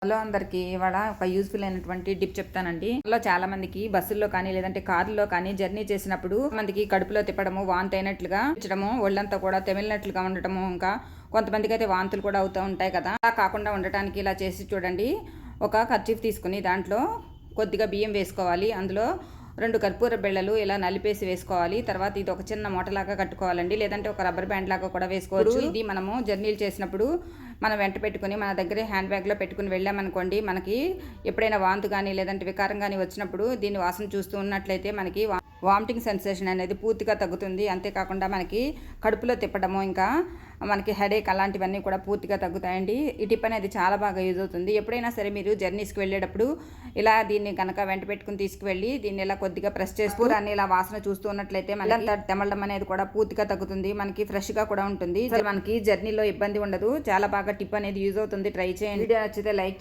Hello అందరికీ ఇవాళ ఒక యూస్ఫుల్ అయినటువంటి టిప్ చెప్తానండి. ఇలా చాలా మందికి బస్సుల్లో కానీ లేదంటే కారులో కానీ జర్నీ చేసినప్పుడు మందికి కడుపులో తిప్పడము, వాంతి అయినట్లుగా ఇచ్చడము, ఒళ్ళంతా కూడా తెమిలినట్లుగా ఉండటము, ఇంకా కొంతమందికి అయితే వాంతులు కూడా అవుతూ ఉంటాయి కదా. అలా కాకుండా ఉండటానికి ఇలా చేసి చూడండి. ఒక కర్చీఫ్ తీసుకుని దాంట్లో కొద్దిగా బియ్యం వేసుకోవాలి. అందులో 2 కర్పూర బిళ్ళలు ఇలా నలిపేసి వేసుకోవాలి. తర్వాత ఇది ఒక చిన్న మూటలాగా కట్టుకోవాలండి, లేదంటే ఒక రబ్బర్ బ్యాండ్ లాగా కూడా వేసుకోవచ్చు. ఇది మనము జర్నీలు చేసినప్పుడు మనం వెంట పెట్టుకుని మన దగ్గరే హ్యాండ్ బ్యాగ్లో పెట్టుకుని వెళ్ళామనుకోండి, మనకి ఎప్పుడైనా వాంతు కానీ లేదంటే వికారం కానీ వచ్చినప్పుడు దీన్ని వాసన చూస్తూ ఉన్నట్లయితే మనకి వామిటింగ్ సెన్సేషన్ అనేది పూర్తిగా తగ్గుతుంది. అంతేకాకుండా మనకి కడుపులో తిప్పడము, ఇంకా మనకి హెడేక్ అలాంటివన్నీ కూడా పూర్తిగా తగ్గుతాయండి. ఈ టిప్ అనేది చాలా బాగా యూజ్ అవుతుంది. ఎప్పుడైనా సరే మీరు జర్నీస్కి వెళ్ళేటప్పుడు ఇలా దీన్ని కనుక వెంట పెట్టుకుని తీసుకువెళ్ళి దీన్ని ఇలా కొద్దిగా ప్రెస్ చేస్తూ దాన్ని ఇలా వాసన చూస్తూ ఉన్నట్లయితే మనకి తెమలడం అనేది కూడా పూర్తిగా తగ్గుతుంది. మనకి ఫ్రెష్గా కూడా ఉంటుంది. మనకి జర్నీలో ఇబ్బంది ఉండదు. చాలా బాగా టిప్ అనేది యూజ్ అవుతుంది. ట్రై చేయండి. వీడియో నచ్చితే లైక్